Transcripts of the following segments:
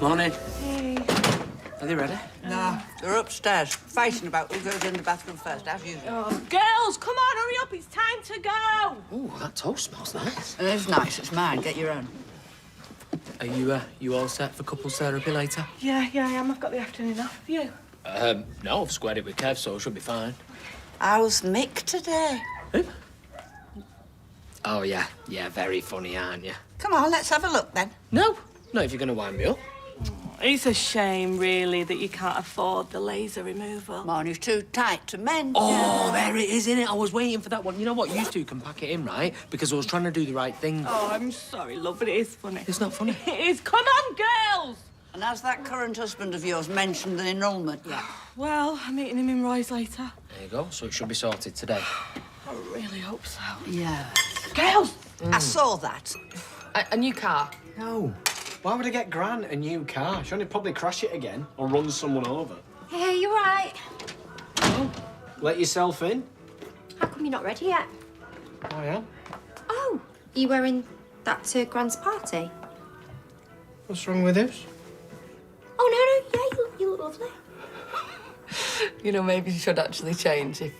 Morning. Hey. Are they ready? No, they're upstairs, fighting about who goes in the bathroom first, as usual. Oh, girls, come on, hurry up, it's time to go. Oh, that toast smells nice. It is nice, it's mine, get your own. Are you all set for couples therapy later? Yeah, I am. I've got the afternoon off. You? No, I've squared it with Kev, so it should be fine. How's Mick today? Who? Oh, yeah, very funny, aren't you? Come on, let's have a look then. No, not if you're going to wind me up. It's a shame, really, that you can't afford the laser removal. Mine is too tight to mend. Oh, there it is, innit? I was waiting for that one. You know what? You two can pack it in, right? Because I was trying to do the right thing. Oh, I'm sorry, love, but it is funny. It's not funny. It is. Come on, girls! And has that current husband of yours mentioned the annulment yet? Well, I'm meeting him in Roy's later. There you go. So it should be sorted today. I really hope so. Yeah. Girls! I saw that. A new car? No. Why would I get Grant a new car? She'll only probably crash it again or run someone over. Hey, you're right. Oh, let yourself in. How come you're not ready yet? I am. Oh, are you wearing that to Grant's party? What's wrong with this? Oh, no, yeah, you look lovely. You know, maybe you should actually change if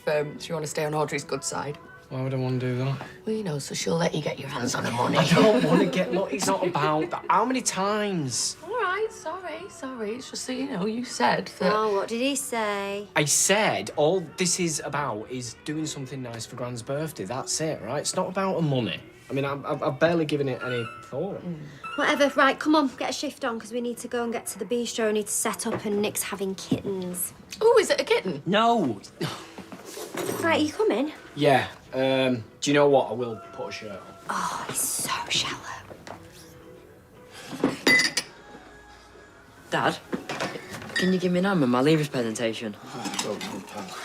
you want to stay on Audrey's good side. Why would I want to do that? Well, you know, so she'll let you get your hands on her money. I don't want to get... Look, it's not about that. How many times? All right, sorry. It's just that, you know, you said that... Oh, what did he say? I said all this is about is doing something nice for Grant's birthday. That's it, right? It's not about her money. I mean, I've barely given it any thought. Whatever, right, come on, get a shift on, because we need to go and get to the bistro. We need to set up, and Nick's having kittens. Oh, is it a kitten? No. Right, are you coming? Yeah. Do you know what? I will put a shirt on. Oh, he's so shallow. Dad, can you give me an hand with my leavers presentation?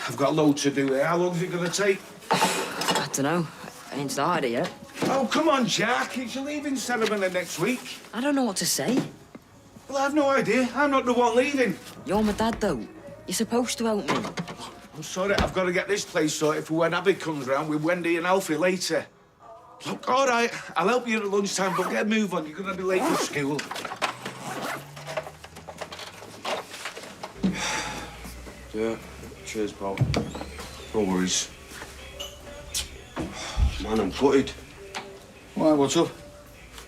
I've got a load to do here. How long's it going to take? I don't know. I ain't started it yet. Oh, come on, Jack. It's your leaving ceremony next week. I don't know what to say. Well, I've no idea. I'm not the one leaving. You're my dad, though. You're supposed to help me. I'm sorry. I've got to get this place sorted for when Abby comes round with Wendy and Alfie later. Look, all right. I'll help you at lunchtime, but get a move on. You're going to be late for school. Yeah. Cheers, pal. No worries. Man, I'm gutted. Why, what's up?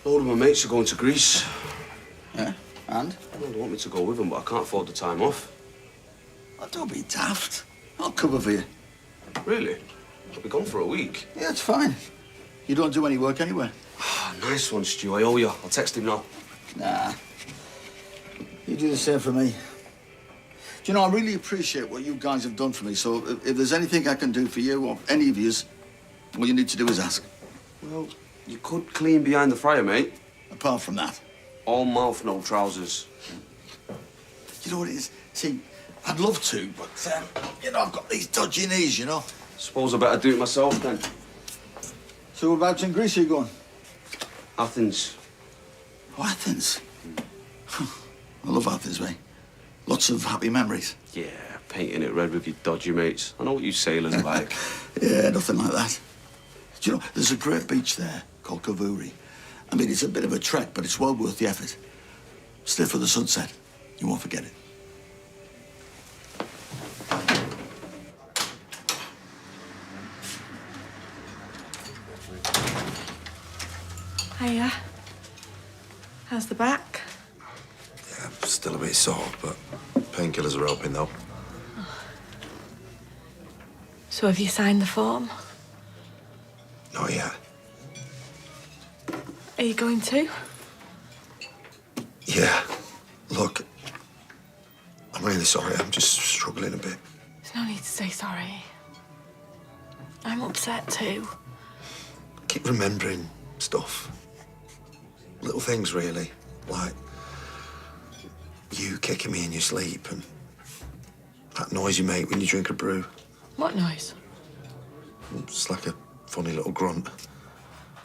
A load of my mates are going to Greece. Yeah, and? Well, they want me to go with them, but I can't afford the time off. Oh, don't be daft. I'll cover for you. Really? I'll be gone for a week. Yeah, it's fine. You don't do any work anyway. Nice one, Stu. I owe you. I'll text him now. Nah. You do the same for me. Do you know, I really appreciate what you guys have done for me, so if there's anything I can do for you or any of yous, all you need to do is ask. Well, you could clean behind the fryer, mate. Apart from that. All mouth, no trousers. You know what it is? See, I'd love to, but, you know, I've got these dodgy knees, you know. Suppose I better do it myself, then. So whereabouts in Greece are you going? Athens. Oh, Athens. I love Athens, mate. Lots of happy memories. Yeah, painting it red with your dodgy mates. I know what you sailors are like. Yeah, nothing like that. Do you know, there's a great beach there called Kavouri. I mean, it's a bit of a trek, but it's well worth the effort. Stay for the sunset. You won't forget it. Hiya. How's the back? Yeah, still a bit sore, but painkillers are helping, though. So have you signed the form? Not yet. Are you going to? Yeah. Look, I'm really sorry. I'm just struggling a bit. There's no need to say sorry. I'm upset too. I keep remembering stuff. Little things, really. Like you kicking me in your sleep and that noise you make when you drink a brew. What noise? It's like a funny little grunt.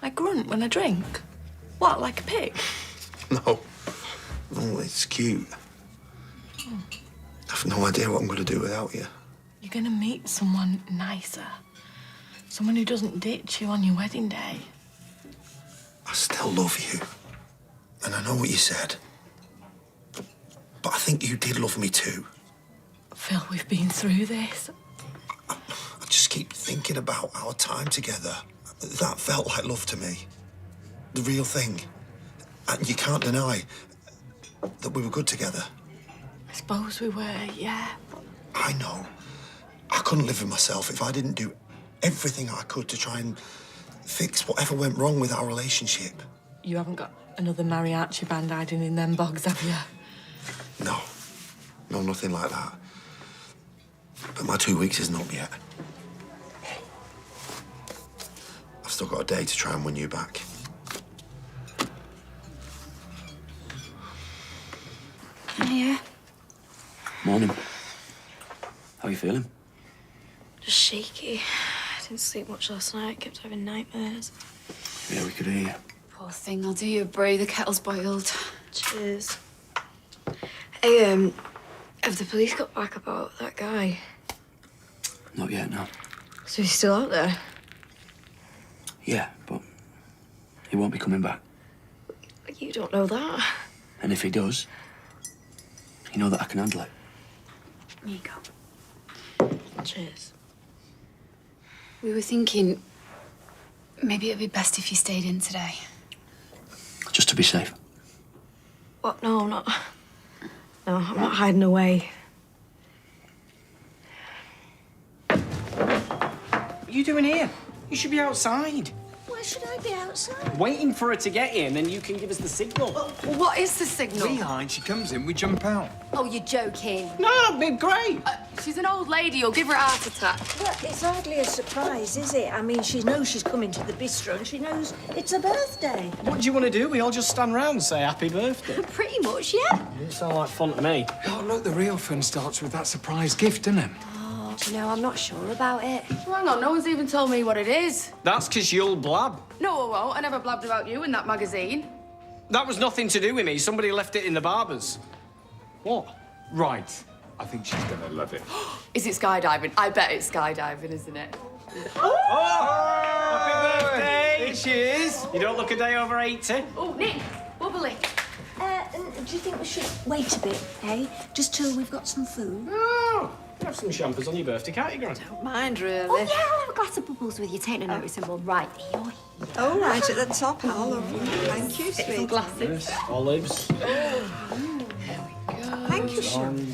I grunt when I drink. What, like a pig? No. No, it's cute. I've no idea what I'm going to do without you. You're gonna meet someone nicer. Someone who doesn't ditch you on your wedding day. I still love you. And I know what you said. But I think you did love me too. Phil, we've been through this. I just keep thinking about our time together. That felt like love to me. The real thing. And you can't deny that we were good together. I suppose we were, yeah. I know. I couldn't live with myself if I didn't do everything I could to try and fix whatever went wrong with our relationship. You haven't got another mariachi band hiding in them bogs, have you? No. No, nothing like that. But my 2 weeks isn't up yet. I've still got a day to try and win you back. Yeah. Morning. How are you feeling? Just shaky. I didn't sleep much last night. Kept having nightmares. Yeah, we could hear you. Poor thing, I'll do you a brie. The kettle's boiled. Cheers. Hey, have the police got back about that guy? Not yet, no. So he's still out there? Yeah, but he won't be coming back. You don't know that. And if he does, you know that I can handle it. Here you go. Cheers. We were thinking maybe it'd be best if you stayed in today. Just to be safe. What? No, I'm not. No, I'm not hiding away. What are you doing here? You should be outside. Why should I be outside? Waiting for her to get here, and then you can give us the signal. Well, what is the signal? We hide, she comes in, we jump out. Oh, you're joking. No, it'd be great. She's an old lady. You'll give her a heart attack. Well, it's hardly a surprise, is it? I mean, she knows she's coming to the bistro and she knows it's her birthday. What do you want to do? We all just stand round and say happy birthday. Pretty much, yeah. You sound like fun to me. Oh, look, the real fun starts with that surprise gift, doesn't it? Oh, do you know, I'm not sure about it. Well, hang on, no one's even told me what it is. That's because you'll blab. No, I won't. I never blabbed about you in that magazine. That was nothing to do with me. Somebody left it in the barber's. What? Right. I think she's gonna love it. Is it skydiving? I bet it's skydiving, isn't it? Happy birthday! Here she is. You don't look a day over 80. Oh, Nick, bubbly. Do you think we should wait a bit, eh? Just till we've got some food? Oh, have some champers on your birthday, can't you, Gran? Don't mind, really. Oh, yeah, I'll have a glass of bubbles with you. Take no notice and we'll right here. Oh, right at the top, Al. Thank you, sweet. Glasses. Olives. Thank you, Sean.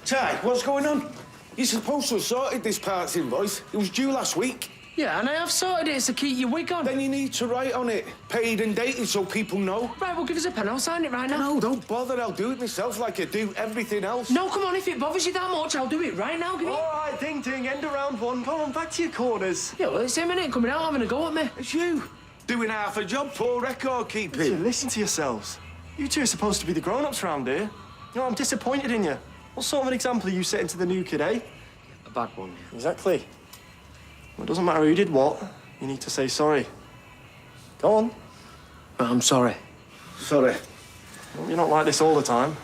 Ty, what's going on? You're supposed to have sorted this part's invoice. It was due last week. Yeah, and I have sorted it to keep your wig on. Then you need to write on it. Paid and dated so people know. Right, well, give us a pen. I'll sign it right now. No, don't bother. I'll do it myself like I do everything else. No, come on. If it bothers you that much, I'll do it right now. Give me... All right, ding, ding, end of round one. Come on, back to your corners. Yeah, well, it's him, innit? Coming out having a go at me. It's you. Doing half a job, poor record keeping. Listen to yourselves. You two are supposed to be the grown-ups round here. You know, I'm disappointed in you. What sort of an example are you setting to the new kid, eh? A bad one. Exactly. Well, it doesn't matter who did what. You need to say sorry. Go on. But I'm sorry. Sorry. Well, you're not like this all the time.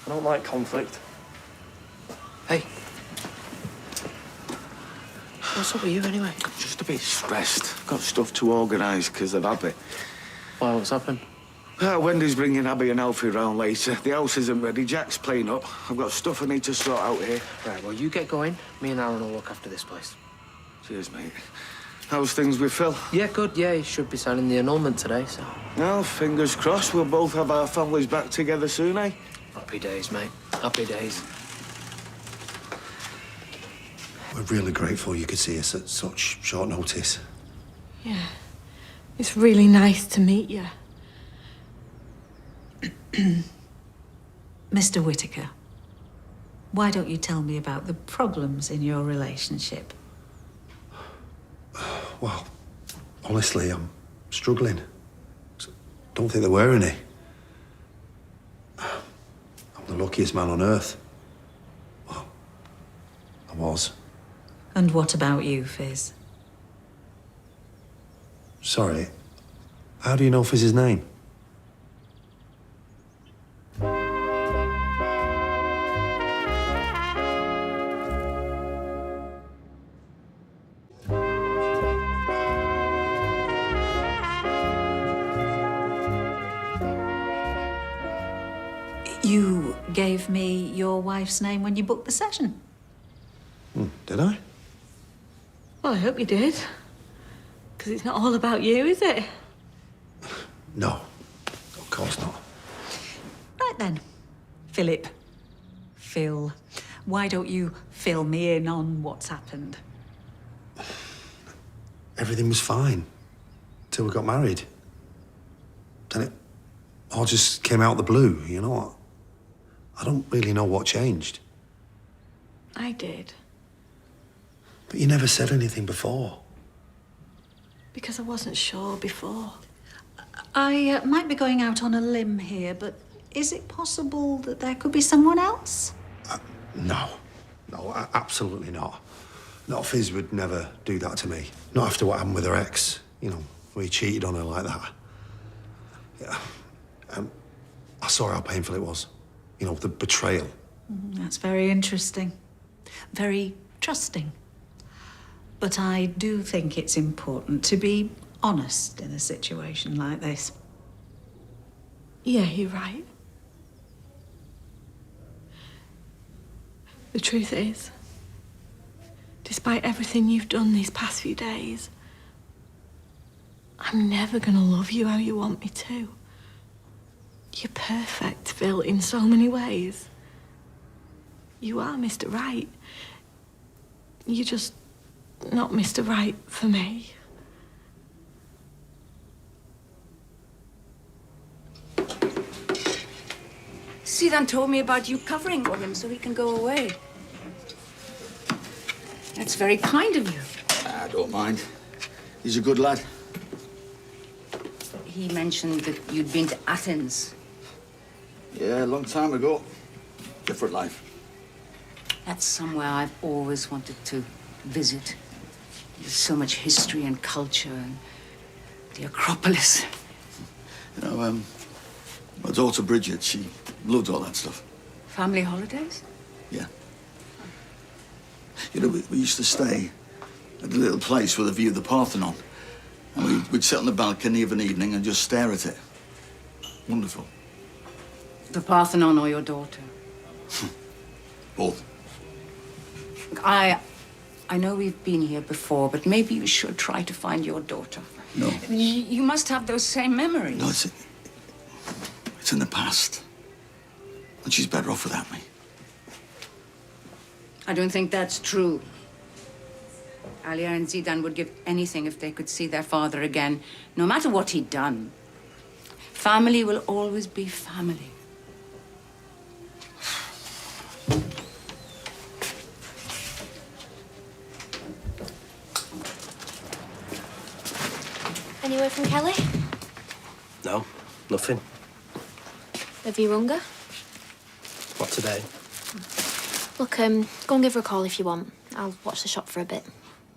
I don't like conflict. Hey. What's up with you, anyway? Just a bit stressed. Got stuff to organise because of Abby. Why, what's happened? Wendy's bringing Abby and Alfie round later. The house isn't ready. Jack's playing up. I've got stuff I need to sort out here. Right, well, you get going. Me and Aaron will look after this place. Cheers, mate. How's things with Phil? Yeah, good. Yeah, he should be signing the annulment today, so... Well, fingers crossed we'll both have our families back together soon, eh? Happy days, mate. Happy days. We're really grateful you could see us at such short notice. Yeah. It's really nice to meet you. Mr. Whittaker, why don't you tell me about the problems in your relationship? Well, honestly, I'm struggling. Don't think there were any. I'm the luckiest man on earth. Well, I was. And what about you, Fizz? Sorry. How do you know Fizz's name? You gave me your wife's name when you booked the session. Did I? Well, I hope you did. Because it's not all about you, is it? No, of course not. Right then, Philip. Phil. Why don't you fill me in on what's happened? Everything was fine till we got married. Then it all just came out of the blue, you know what? I don't really know what changed. I did. But you never said anything before. Because I wasn't sure before. I might be going out on a limb here, but is it possible that there could be someone else? No, absolutely not. Not Fizz would never do that to me. Not after what happened with her ex. You know, where he cheated on her like that. Yeah. I saw how painful it was. You know, the betrayal. That's very interesting. Very trusting. But I do think it's important to be honest in a situation like this. Yeah, you're right. The truth is, despite everything you've done these past few days, I'm never gonna love you how you want me to. You're perfect, Phil, in so many ways. You are Mr. Right. You're just not Mr. Right for me. Sidan told me about you covering for him so he can go away. That's very kind of you. I don't mind. He's a good lad. He mentioned that you'd been to Athens. Yeah, a long time ago. Different life. That's somewhere I've always wanted to visit. There's so much history and culture and the Acropolis. You know, my daughter Bridget, she loved all that stuff. Family holidays? Yeah. You know, we used to stay at a little place with a view of the Parthenon. And we'd sit on the balcony of an evening and just stare at it. Wonderful. The Parthenon or your daughter? Both. Look, I know we've been here before, but maybe you should try to find your daughter. No. You must have those same memories. No, it's in the past. And she's better off without me. I don't think that's true. Alia and Zidan would give anything if they could see their father again, no matter what he'd done. Family will always be family. Any word from Kelly? No, nothing. Have you rung her? What today? Look, go and give her a call if you want. I'll watch the shop for a bit.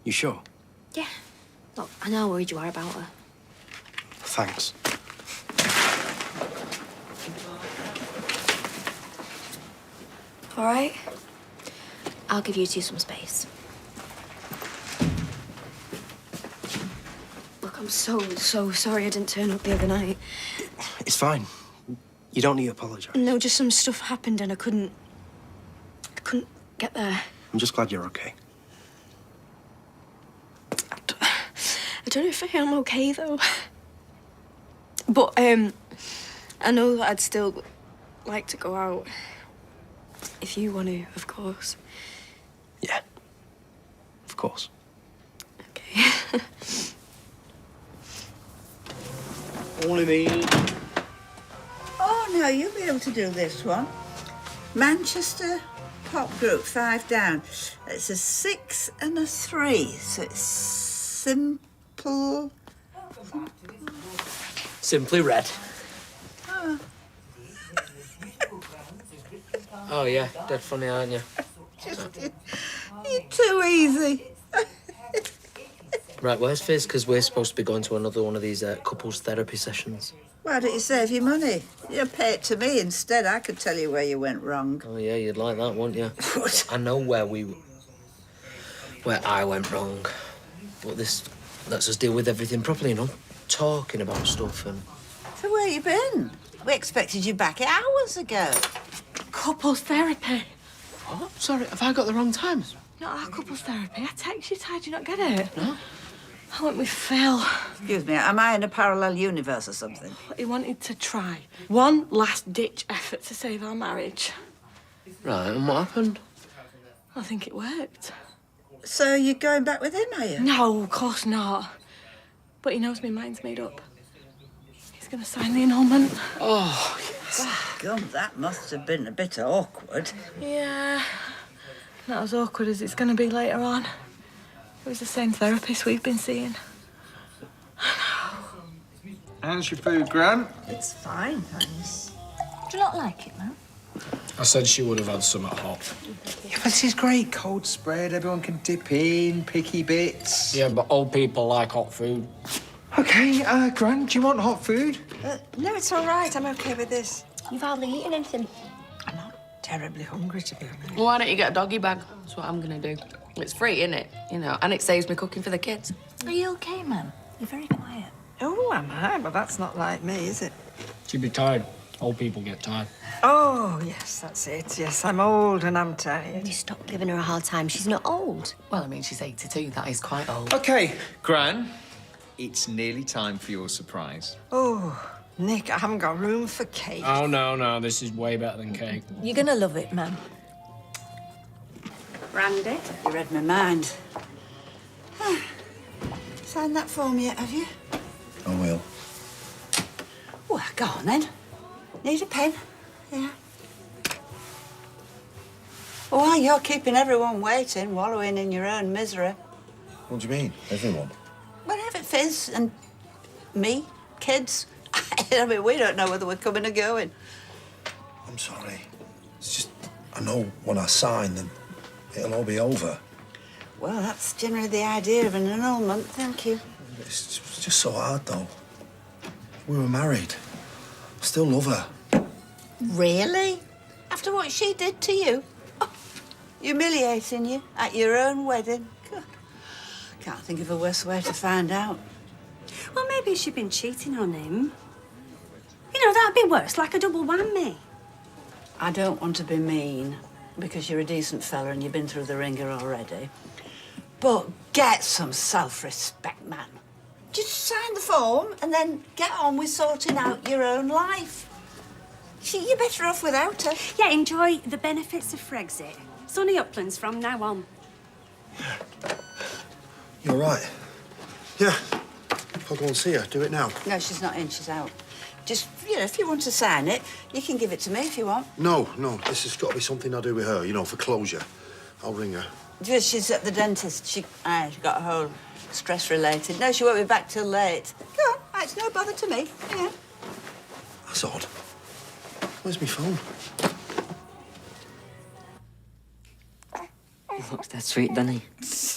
You sure? Yeah. Look, I know how worried you are about her. Thanks. All right? I'll give you two some space. Look, I'm so sorry I didn't turn up the other night. It's fine. You don't need to apologise. No, just some stuff happened and I couldn't get there. I'm just glad you're okay. I don't know if I am okay, though. But, I know that I'd still like to go out. If you want to, of course. Yeah. Of course. Okay. Only me. Oh, no, you'll be able to do this one. Manchester pop group, 5 down. It's a 6 and a 3, so it's simple. Simply Red. Oh. Oh, yeah. Dead funny, aren't you? You're too easy. Right, where's Fizz? Because we're supposed to be going to another one of these couples therapy sessions. Why don't you save your money? You pay it to me instead. I could tell you where you went wrong. Oh, yeah, you'd like that, wouldn't you? I know where I went wrong. But this lets us deal with everything properly, you know? Talking about stuff and... So where you been? We expected you back hours ago. couples therapy. What? Sorry, have I got the wrong time? Not our couples therapy. I text you, Ty. Do you not get it? No. I went with Phil. Excuse me, am I in a parallel universe or something? He wanted to try one last-ditch effort to save our marriage. Right, and what happened? I think it worked. So you're going back with him, are you? No, of course not. But he knows my mind's made up. He's going to sign the annulment. Oh, yes. God, that must have been a bit awkward. Yeah. Not as awkward as it's going to be later on. It was the same therapist we've been seeing. How's your food, Gran? It's fine, thanks. Do you not like it, man? I said she would have had some at hot. Yeah, but this is great. Cold spread, everyone can dip in, picky bits. Yeah, but old people like hot food. OK, Gran, do you want hot food? No, it's all right. I'm OK with this. You've hardly eaten anything. I'm not terribly hungry, to be honest. Well, why don't you get a doggy bag? That's what I'm gonna do. It's free, isn't it? You know, and it saves me cooking for the kids. Are you OK, man? You're very quiet. Oh, am I? But that's not like me, is it? She'd be tired. Old people get tired. Oh, yes, that's it. Yes, I'm old and I'm tired. You stop giving her a hard time. She's not old. Well, I mean, she's 82. That is quite old. OK, Gran, it's nearly time for your surprise. Oh, Nick, I haven't got room for cake. Oh, no, this is way better than cake. You're going to love it, man. Randy? You read my mind. Signed that form yet, have you? I will. Well, go on then. Need a pen? Yeah. Well, you're keeping everyone waiting, wallowing in your own misery. What do you mean, everyone? Whatever Fizz and me, kids. I mean, we don't know whether we're coming or going. I'm sorry. It's just, I know when I sign, then it'll all be over. Well, that's generally the idea of an annulment, thank you. It's just so hard, though. We were married. I still love her. Really? After what she did to you? Oh, humiliating you at your own wedding? God. Can't think of a worse way to find out. Well, maybe she'd been cheating on him. You know, that'd be worse, like a double whammy. I don't want to be mean, because you're a decent fella and you've been through the ringer already. But get some self-respect, man. Just sign the form and then get on with sorting out your own life. You're better off without her. Yeah, enjoy the benefits of Frexit. Sunny uplands from now on. You're right. Yeah. I'll go and see her. Do it now. No, she's not in, she's out. Just, you know, if you want to sign it, you can give it to me if you want. No. This has got to be something I do with her, you know, for closure. I'll ring her. Just, she's at the dentist. She got a whole stress-related. No, she won't be back till late. Go on, it's no bother to me. Yeah. That's odd. Where's my phone? He looks dead sweet, doesn't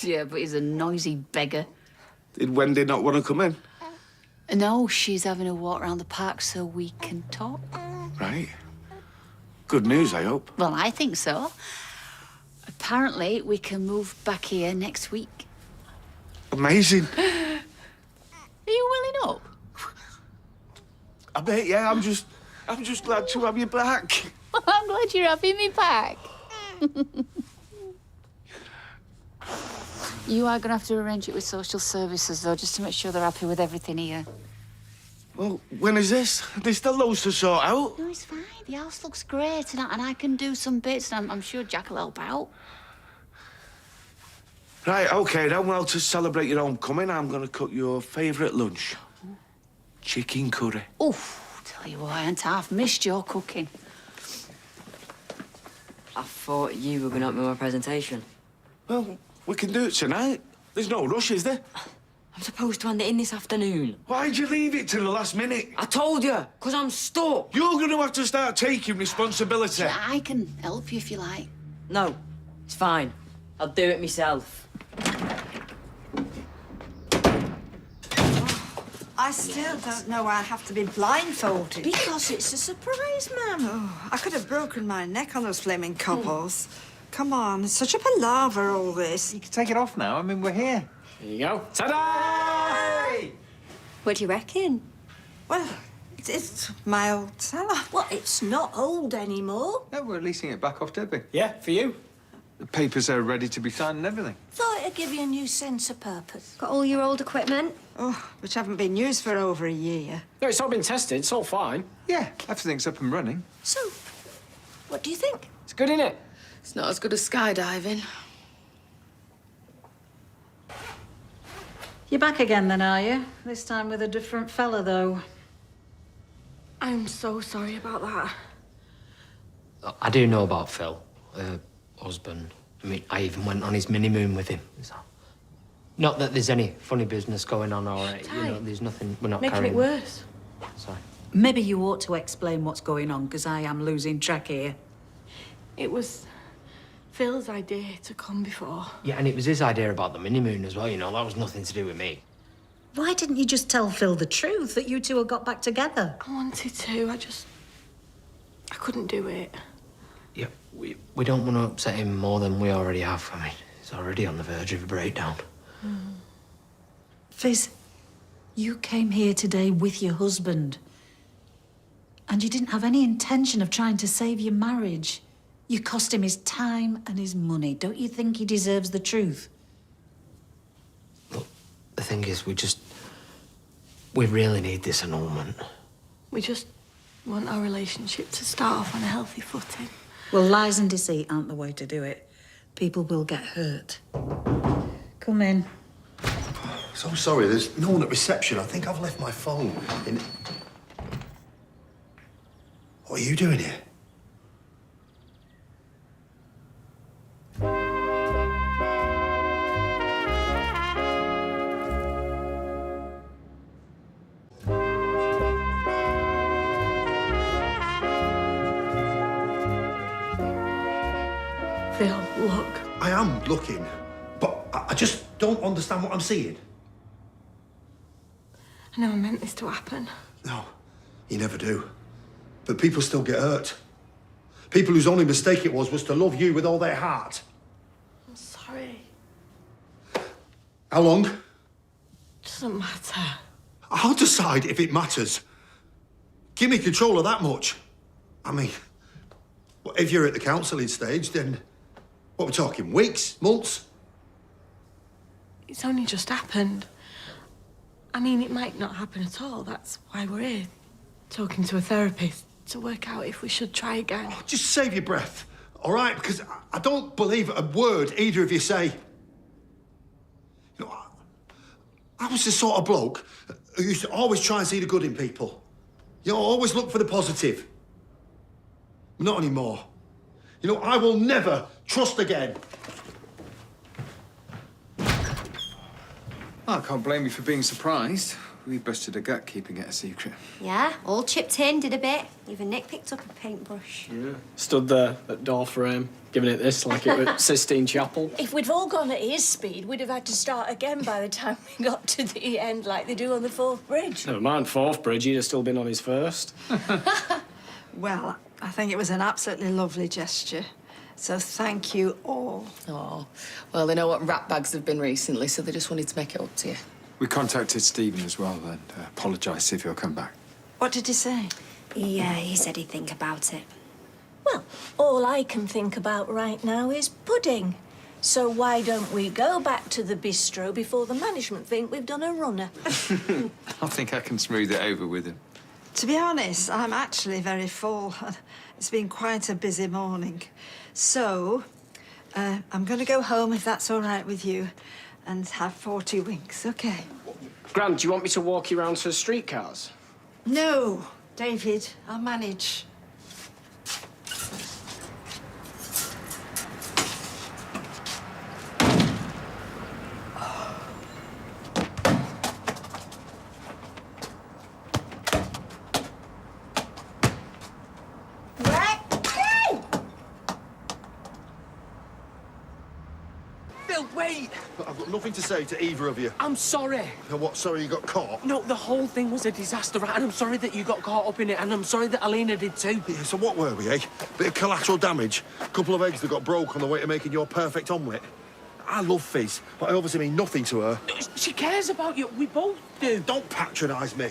he? Yeah, but he's a noisy beggar. Did Wendy not want to come in? No, she's having a walk around the park so we can talk. Right. Good news, I hope. Well, I think so. Apparently, we can move back here next week. Amazing. Are you willing up? I bet, yeah, I'm just glad to have you back. I'm glad you're having me back. You are going to have to arrange it with social services, though, just to make sure they're happy with everything here. Well, when is this? There's still loads to sort out. No, it's fine. The house looks great, and I can do some bits, and I'm sure Jack will help out. Right, OK, then, well, to celebrate your homecoming, I'm going to cook your favourite lunch. Chicken curry. Oof, tell you what, I ain't half missed your cooking. I thought you were going to help me with my presentation. Well, we can do it tonight. There's no rush, is there? I'm supposed to hand it in this afternoon. Why'd you leave it to the last minute? I told you, because I'm stuck. You're going to have to start taking responsibility. Yeah, I can help you if you like. No, it's fine. I'll do it myself. I still don't know why I have to be blindfolded. Because it's a surprise, Mum. Oh, I could have broken my neck on those flaming couples. Come on, it's such a palaver, all this. You can take it off now. I mean, we're here. Here you go. Ta-da! What do you reckon? Well, It's my old cellar. Well, it's not old anymore. No, we're leasing it back off Debbie. Yeah, for you. The papers are ready to be signed and everything. Thought it'd give you a new sense of purpose. Got all your old equipment? Oh, which haven't been used for over a year. No, it's all been tested. It's all fine. Yeah, everything's up and running. So, what do you think? It's good, innit? It's not as good as skydiving. You're back again then, are you? This time with a different fella, though. I'm so sorry about that. I do know about Phil, husband. I mean, I even went on his mini-moon with him. Not that there's any funny business going on or, you know, there's nothing, we're not Making carrying... it worse. Sorry. Maybe you ought to explain what's going on, because I am losing track here. It was Phil's idea to come before. Yeah, and it was his idea about the mini-moon as well, you know, that was nothing to do with me. Why didn't you just tell Phil the truth, that you two had got back together? I wanted to, I couldn't do it. Yeah, we don't want to upset him more than we already have. I mean, he's already on the verge of a breakdown. Fizz, you came here today with your husband. And you didn't have any intention of trying to save your marriage. You cost him his time and his money. Don't you think he deserves the truth? Look, the thing is, we really need this annulment. We just want our relationship to start off on a healthy footing. Well, lies and deceit aren't the way to do it. People will get hurt. Come in. So sorry, there's no one at reception. I think I've left my phone in... What are you doing here? Phil, look. I am looking, but I just don't understand what I'm seeing. I never meant this to happen. No, you never do. But people still get hurt. People whose only mistake it was to love you with all their heart. I'm sorry. How long? Doesn't matter. I'll decide if it matters. Give me control of that much. I mean, if you're at the counselling stage, then what we're talking, weeks, months? It's only just happened. I mean, it might not happen at all. That's why we're here, talking to a therapist to work out if we should try again. Oh, just save your breath, all right? Because I don't believe a word either of you say. You know, I was the sort of bloke who used to always try and see the good in people. You know, always look for the positive. Not anymore. You know, I will never trust again. I can't blame you for being surprised. We busted a gut keeping it a secret. Yeah, all chipped in, did a bit. Even Nick picked up a paintbrush. Yeah. Stood there at door frame, giving it this like it was Sistine Chapel. If we'd all gone at his speed, we'd have had to start again by the time we got to the end, like they do on the Forth Bridge. Never mind Forth Bridge, he'd have still been on his first. Well, I think it was an absolutely lovely gesture. So thank you all. Oh, well, they know what rat bags have been recently, so they just wanted to make it up to you. We contacted Stephen as well and apologised if he'll come back. What did he say? Yeah, he said he'd think about it. Well, all I can think about right now is pudding. So why don't we go back to the bistro before the management think we've done a runner? I think I can smooth it over with him. To be honest, I'm actually very full. It's been quite a busy morning. So, I'm going to go home, if that's all right with you, and have 40 winks, OK? Grant, do you want me to walk you around to the streetcars? No, David, I'll manage. Phil, wait! I've got nothing to say to either of you. I'm sorry. Now what, sorry you got caught? No, the whole thing was a disaster, right? And I'm sorry that you got caught up in it, and I'm sorry that Alina did too. Yeah, so what were we, eh? Bit of collateral damage, a couple of eggs that got broke on the way to making your perfect omelette. I love Fizz, but I obviously mean nothing to her. She cares about you. We both do. Don't patronise me.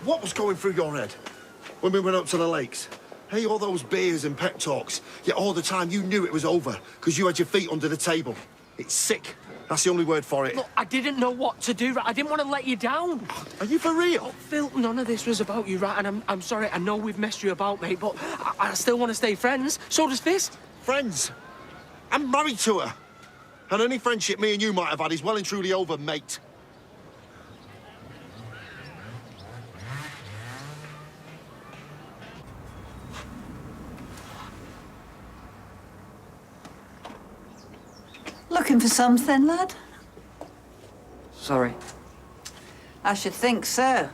What was going through your head when we went up to the lakes? Hey, all those beers and pep talks, yet all the time you knew it was over because you had your feet under the table. It's sick. That's the only word for it. Look, I didn't know what to do, right? I didn't want to let you down. Are you for real? Oh, Phil, none of this was about you, right? And I'm sorry, I know we've messed you about, mate, but I still want to stay friends. So does Fist. Friends? I'm married to her. And any friendship me and you might have had is well and truly over, mate. Looking for something, lad? Sorry. I should think so.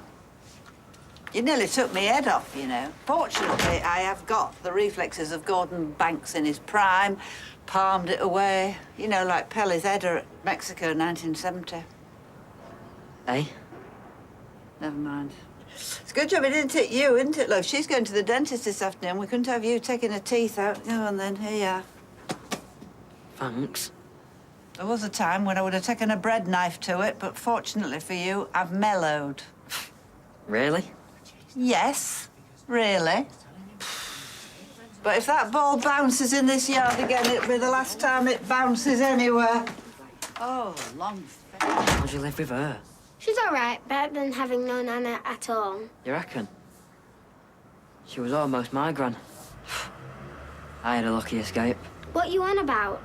You nearly took me head off, you know. Fortunately, I have got the reflexes of Gordon Banks in his prime, palmed it away. You know, like Pelle's header at Mexico, 1970. Eh? Never mind. It's a good job it didn't hit you, isn't it, love? She's going to the dentist this afternoon. We couldn't have you taking her teeth out. Go on, then. Here you are. Thanks. There was a time when I would have taken a bread knife to it, but fortunately for you, I've mellowed. Really? Yes, really. But if that ball bounces in this yard again, it'll be the last time it bounces anywhere. Oh, long face. How'd you live with her? She's all right, better than having no Nana at all. You reckon? She was almost my gran. I had a lucky escape. What you on about?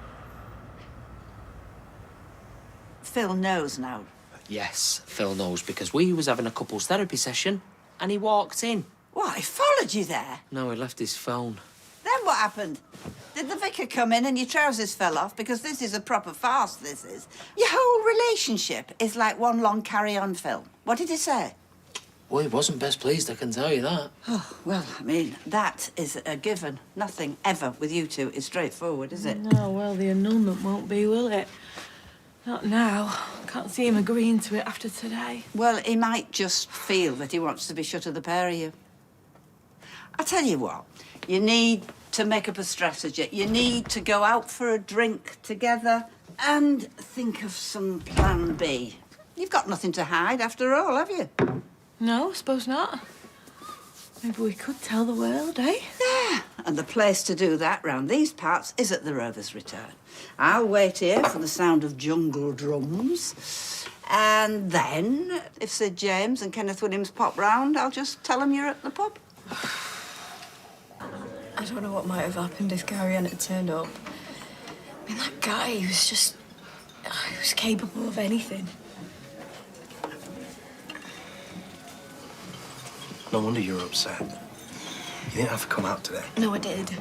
Phil knows now. Yes, Phil knows, because we was having a couples therapy session, and he walked in. What, he followed you there? No, he left his phone. Then what happened? Did the vicar come in and your trousers fell off? Because this is a proper farce, this is. Your whole relationship is like one long carry-on film. What did he say? Well, he wasn't best pleased, I can tell you that. Oh, well, I mean, that is a given. Nothing ever with you two is straightforward, is it? No, well, the annulment won't be, will it? Not now. Can't see him agreeing to it after today. Well, he might just feel that he wants to be shut of the pair of you. I tell you what, you need to make up a strategy. You need to go out for a drink together and think of some plan B. You've got nothing to hide after all, have you? No, suppose not. Maybe we could tell the world, eh? Yeah, and the place to do that round these parts is at the Rover's Return. I'll wait here for the sound of jungle drums. And then, if Sid James and Kenneth Williams pop round, I'll just tell them you're at the pub. I don't know what might have happened if Gary hadn't turned up. I mean, that guy, he was just... he was capable of anything. No wonder you were upset. You didn't have to come out today. No, I did.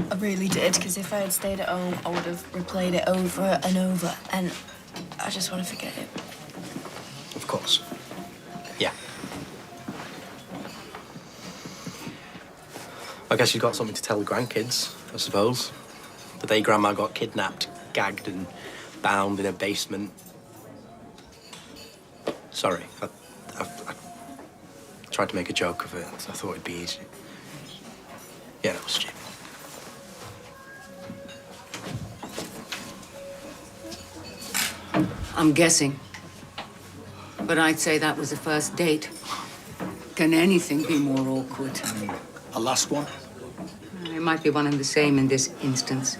I really did, because if I had stayed at home, I would have replayed it over and over, and I just want to forget it. Of course. Yeah. I guess you got something to tell the grandkids, I suppose. The day Grandma got kidnapped, gagged and bound in a basement. Sorry, I tried to make a joke of it. I thought it'd be easy. Yeah, that was stupid. I'm guessing. But I'd say that was the first date. Can anything be more awkward? A last one? It might be one and the same in this instance.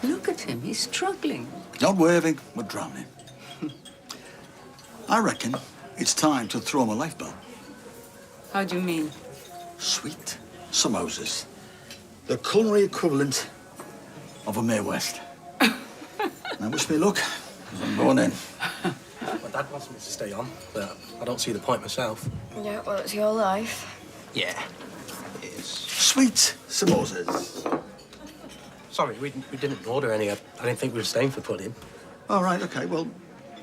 Look at him, he's struggling. Not waving, we're drowning. I reckon it's time to throw him a lifebelt. How do you mean? Sweet samosas. The culinary equivalent of a Mae West. Now, wish me luck, 'cause I'm going in. My dad wants me to stay on, but I don't see the point myself. Yeah, well, it's your life. Yeah, it is. Sweet samosas. Sorry, we didn't order any. I didn't think we were staying for pudding. All right, OK, well,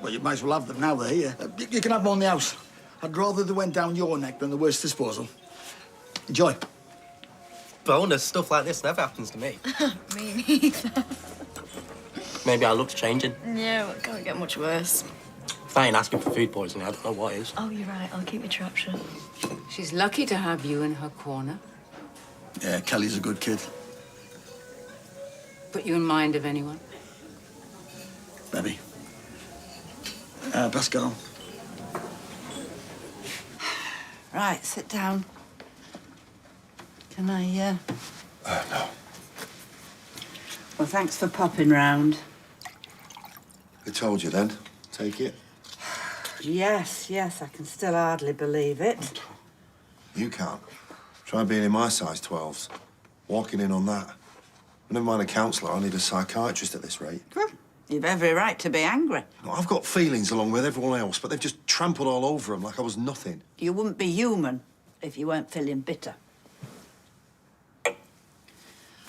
you might as well have them now they're here. You can have them on the house. I'd rather they went down your neck than the worst disposal. Enjoy. Bonus, stuff like this never happens to me. Me neither. Maybe our luck's changing. No, it can't get much worse. If I ain't asking for food poisoning, I don't know what is. Oh, you're right. I'll keep your trap shut. She's lucky to have you in her corner. Yeah, Kelly's a good kid. Put you in mind of anyone? Maybe. Best get on. Right, sit down. Can I, No. Well, thanks for popping round. I told you then. Take it. Yes, I can still hardly believe it. You can't. Try being in my size 12s. Walking in on that. Never mind a counsellor, I need a psychiatrist at this rate. Well, you've every right to be angry. No, I've got feelings along with everyone else, but they've just trampled all over them like I was nothing. You wouldn't be human if you weren't feeling bitter.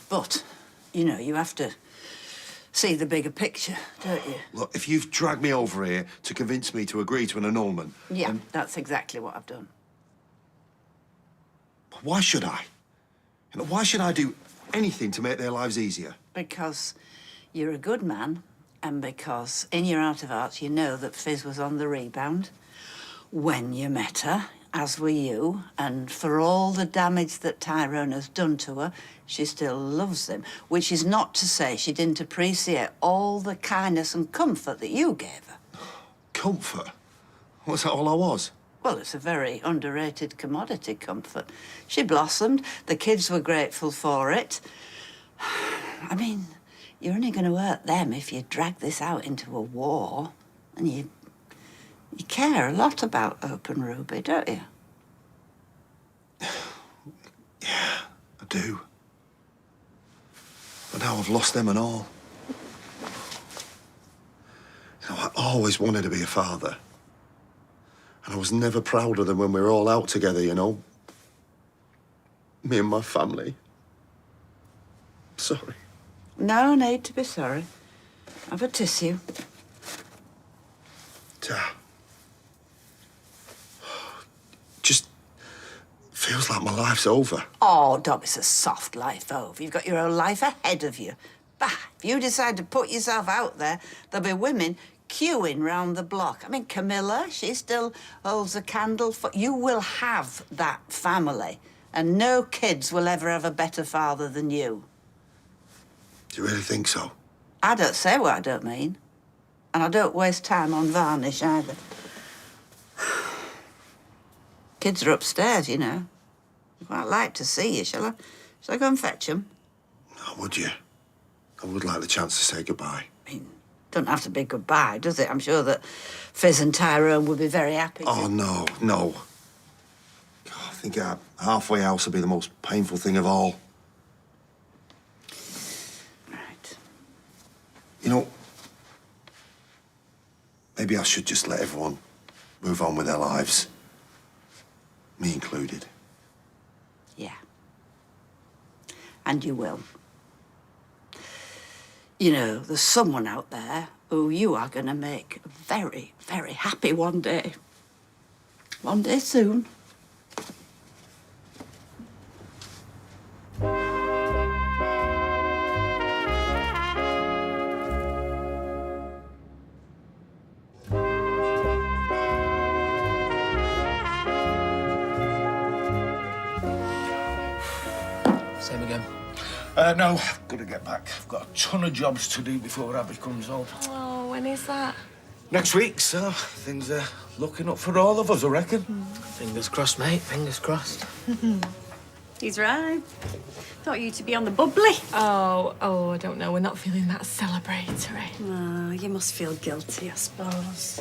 But, you know, you have to see the bigger picture, don't you? Look, if you've dragged me over here to convince me to agree to an annulment... Yeah, then that's exactly what I've done. why should I? You know, why should I do anything to make their lives easier? Because you're a good man, and because in your heart of hearts you know that Fizz was on the rebound when you met her, as were you, and for all the damage that Tyrone has done to her, she still loves him, which is not to say she didn't appreciate all the kindness and comfort that you gave her. Comfort? Was that all I was? Well, it's a very underrated commodity, comfort. She blossomed. The kids were grateful for it. I mean, you're only going to hurt them if you drag this out into a war. And you care a lot about Open Ruby, don't you? Yeah, I do. But now I've lost them and all. You know, I always wanted to be a father. And I was never prouder than when we were all out together, you know. Me and my family. Sorry. No need to be sorry. Have a tissue. Just feels like my life's over. Oh, Dob, it's a soft life over. You've got your own life ahead of you. Bah, if you decide to put yourself out there, there'll be women queuing round the block. I mean, Camilla, she still holds a candle for... You will have that family, and no kids will ever have a better father than you. Do you really think so? I don't say what I don't mean. And I don't waste time on varnish either. Kids are upstairs, you know. I'd quite like to see you, shall I? Shall I go and fetch them? Oh, would you? I would like the chance to say goodbye. I mean, don't have to be goodbye, does it? I'm sure that Fizz and Tyrone would be very happy to... Oh, no. God, I think our halfway house would be the most painful thing of all. Right. You know, maybe I should just let everyone move on with their lives. Me included. Yeah. And you will. You know, there's someone out there who you are going to make very, very happy one day. One day soon. Same again. No, I've got to get back. I've got a ton of jobs to do before Abby comes home. Oh, when is that? Next week, so things are looking up for all of us, I reckon. Fingers crossed, mate. Fingers crossed. He's right. Thought you to be on the bubbly. Oh, I don't know. We're not feeling that celebratory. Oh, you must feel guilty, I suppose.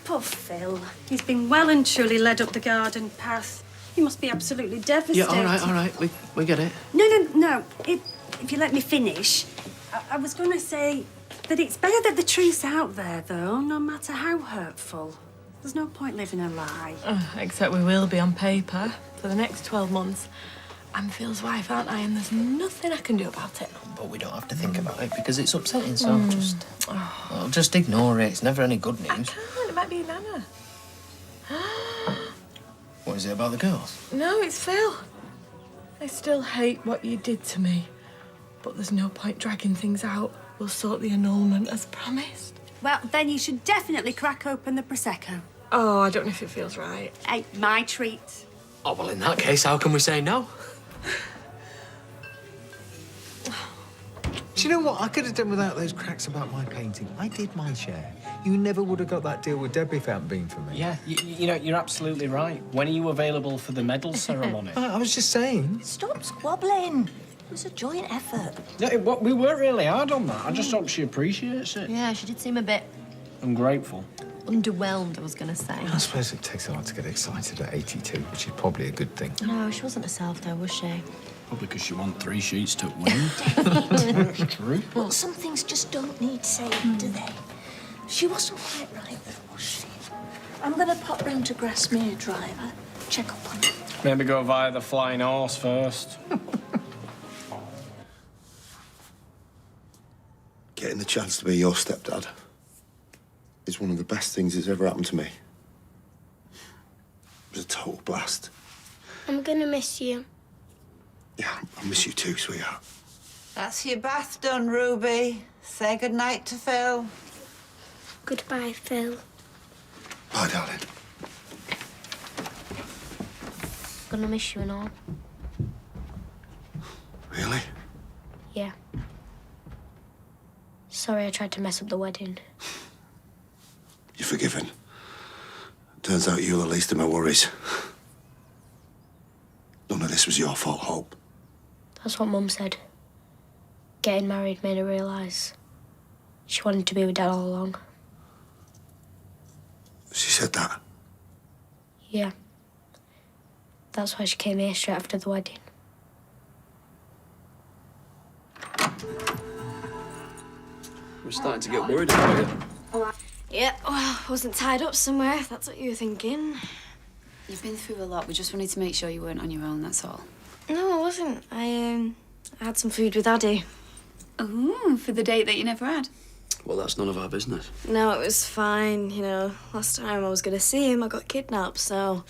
Poor Phil. He's been well and truly led up the garden path. He must be absolutely devastated. Yeah, all right. We get it. No. If you let me finish, I was going to say that it's better that the truth's out there, though, no matter how hurtful. There's no point living a lie. Except we will be on paper for the next 12 months. I'm Phil's wife, aren't I? And there's nothing I can do about it. But we don't have to think about it because it's upsetting, so just ignore it. It's never any good news. I can't. It might be Nana. What is it about the girls? No, it's Phil. I still hate what you did to me. But there's no point dragging things out. We'll sort the annulment as promised. Well, then you should definitely crack open the Prosecco. Oh, I don't know if it feels right. Hey, my treat. Oh, well, in that case, how can we say no? Do you know what? I could have done without those cracks about my painting. I did my share. You never would have got that deal with Debbie if it hadn't been for me. Yeah, you know, you're absolutely right. When are you available for the medal ceremony? I was just saying. Stop squabbling. It was a joint effort. Yeah, we worked really hard on that. I just hope she appreciates it. Yeah, she did seem a bit Ungrateful. underwhelmed, I was going to say. I suppose it takes a lot to get excited at 82, which is probably a good thing. No, she wasn't herself, though, was she? Probably because she won 3 sheets to win. True. Well, some things just don't need saying, do they? She wasn't quite right, though, was she? I'm going to pop round to Grassmere Driver, check up on her. Maybe go via the flying horse first. Getting the chance to be your stepdad is one of the best things that's ever happened to me. It was a total blast. I'm gonna miss you. Yeah, I miss you too, sweetheart. That's your bath done, Ruby. Say goodnight to Phil. Goodbye, Phil. Bye, darling. Gonna miss you and all. Really? Yeah. Sorry I tried to mess up the wedding. You're forgiven. Turns out you're the least of my worries. None of this was your fault, Hope. That's what Mum said. Getting married made her realise she wanted to be with Dad all along. She said that. Yeah. That's why she came here straight after the wedding. We're starting to get worried about you. Yeah, well, I wasn't tied up somewhere, if that's what you were thinking. You've been through a lot. We just wanted to make sure you weren't on your own, that's all. No, I wasn't. I had some food with Daddy. Oh, for the date that you never had? Well, that's none of our business. No, it was fine, you know. Last time I was going to see him, I got kidnapped, so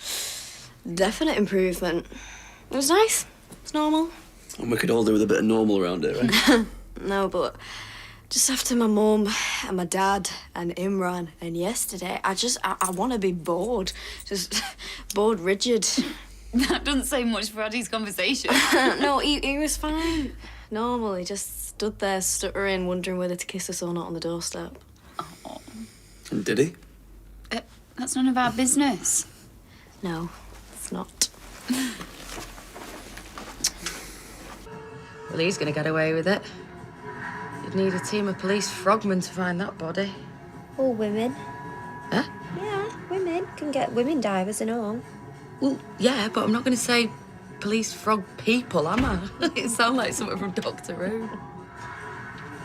definite improvement. It was nice. It's normal. And we could all do with a bit of normal around here, right? No, but just after my mum and my dad and Imran and yesterday, I want to be bored. Just bored rigid. That doesn't say much for Addy's conversation. No, he was fine. Normal, he just stood there stuttering, wondering whether to kiss us or not on the doorstep. Oh. And did he? That's none of our business. No, it's not. Well, he's going to get away with it. You'd need a team of police frogmen to find that body. Or women. Huh? Yeah, women. Can get women divers and all. Well, yeah, but I'm not going to say police frog people, am I? It sounds like something from Doctor Who.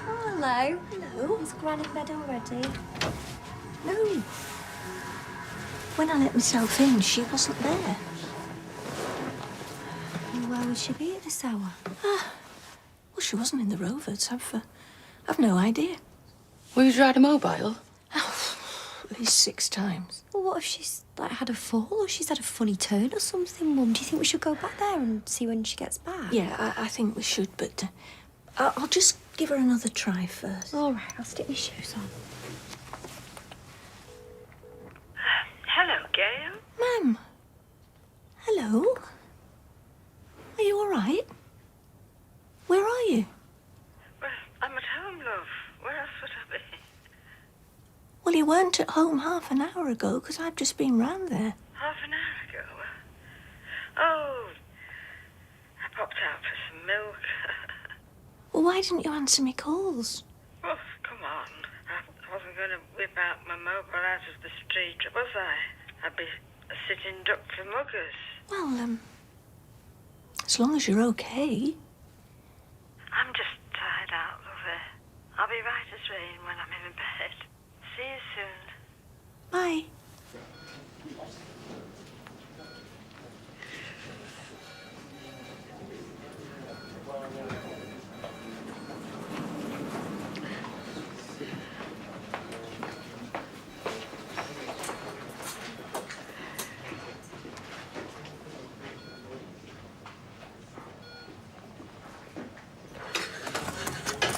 Oh, hello. Hello. Is Gran in bed already? No. When I let myself in, she wasn't there. Where would she be at this hour? Well, she wasn't in the Rovers. I've no idea. Will you ride a mobile? At least 6 times. Well, what if she's, like, had a fall or she's had a funny turn or something, Mum? Do you think we should go back there and see when she gets back? Yeah, I think we should, but I'll just give her another try first. All right, I'll stick my shoes on. Hello, Gail. Ma'am. Hello. Are you all right? Where are you? Well, I'm at home, love. Where else would I be? Well, you weren't at home half an hour ago, because I've just been round there. Half an hour ago? Oh, I popped out for some milk. Well, why didn't you answer me calls? Well, come on. I wasn't going to whip out my mobile out of the street, was I? I'd be a sitting duck for muggers. Well, as long as you're okay. I'm just tired out, lovey. I'll be right as rain when I'm in bed. See you soon. Bye.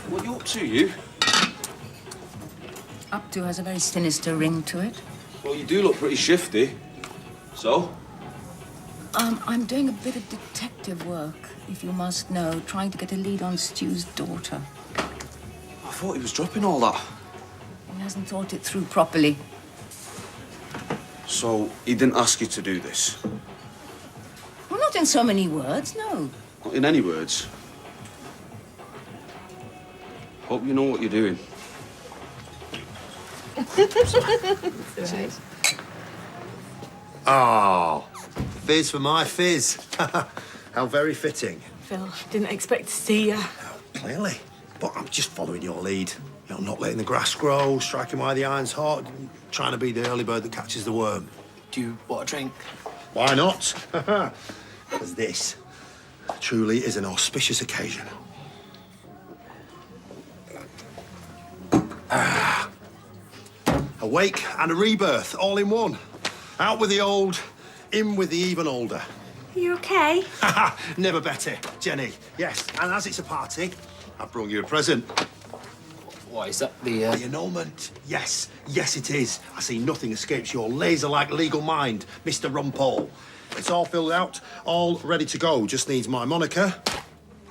What are you up to, you? Up to has a very sinister ring to it. Well, you do look pretty shifty. So? I'm doing a bit of detective work, if you must know, trying to get a lead on Stu's daughter. thought he was dropping all that. He hasn't thought it through properly. So, he didn't ask you to do this? Well, not in so many words, no. Not in any words. Hope you know what you're doing. Right. Oh, fizz for my fizz. How very fitting. Phil, didn't expect to see you. Clearly. But I'm just following your lead. You know, not letting the grass grow, striking while the iron's hot, trying to be the early bird that catches the worm. Do you want a drink? Why not? Because this truly is an auspicious occasion. A wake and a rebirth, all in one. Out with the old, in with the even older. Are you okay? Never better, Jenny. Yes, and as it's a party, I've brought you a present. What, is that the The annulment. Yes, yes it is. I see nothing escapes your laser-like legal mind, Mr. Rumpole. It's all filled out, all ready to go. Just needs my moniker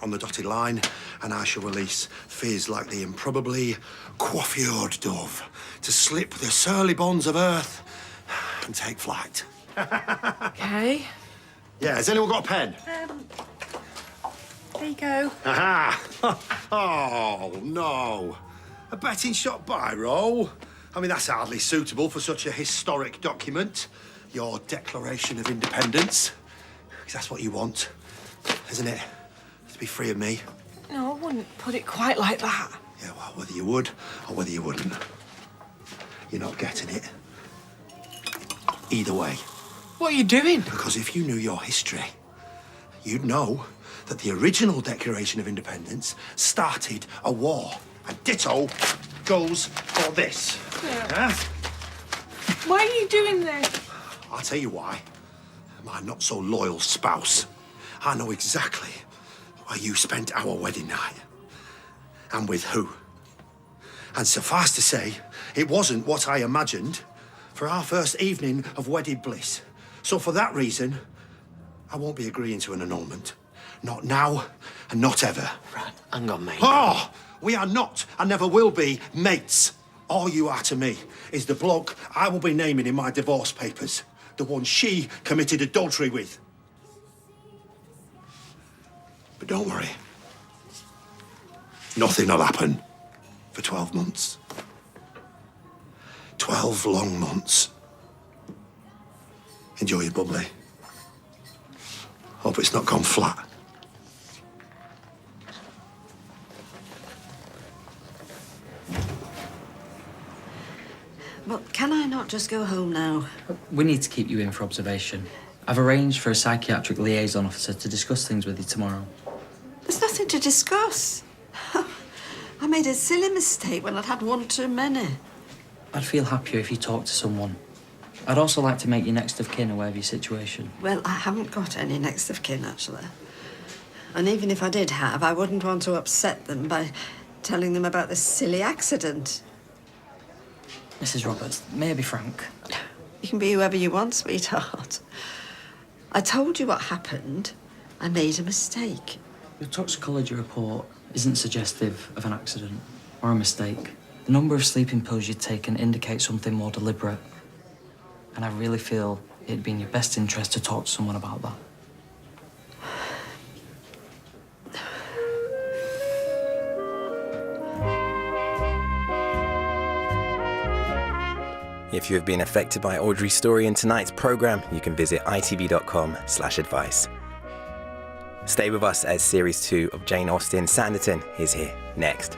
on the dotted line, and I shall release Fizz like the improbably coiffured dove to slip the surly bonds of earth and take flight. Okay. Yeah, has anyone got a pen? There you go. Aha! Oh, no. A betting shop biro? I mean, that's hardly suitable for such a historic document. Your Declaration of Independence. 'Cause that's what you want, isn't it? To be free of me. No, I wouldn't put it quite like that. Yeah, well, whether you would or whether you wouldn't, you're not getting it. Either way. What are you doing? Because if you knew your history, you'd know that the original Declaration of Independence started a war. And ditto goes for this. Yeah. Why are you doing this? I'll tell you why. My not-so-loyal spouse. I know exactly where you spent our wedding night. And with who. And suffice to say, it wasn't what I imagined for our first evening of wedded bliss. So for that reason, I won't be agreeing to an annulment. Not now, and not ever. Right, hang on, mate. Oh! We are not, and never will be, mates. All you are to me is the bloke I will be naming in my divorce papers. The one she committed adultery with. But don't worry. Nothing will happen for 12 months. 12 long months. Enjoy your bubbly. Hope it's not gone flat. But can I not just go home now? We need to keep you in for observation. I've arranged for a psychiatric liaison officer to discuss things with you tomorrow. There's nothing to discuss. I made a silly mistake when I'd had one too many. I'd feel happier if you talked to someone. I'd also like to make your next of kin aware of your situation. Well, I haven't got any next of kin, actually. And even if I did have, I wouldn't want to upset them by telling them about this silly accident. Mrs. Roberts, may I be frank? You can be whoever you want, sweetheart. I told you what happened. I made a mistake. Your toxicology report isn't suggestive of an accident or a mistake. The number of sleeping pills you'd taken indicates something more deliberate. And I really feel it'd be in your best interest to talk to someone about that. If you have been affected by Audrey's story in tonight's programme, you can visit itv.com/advice. Stay with us as Series 2 of Jane Austen's Sanditon is here next.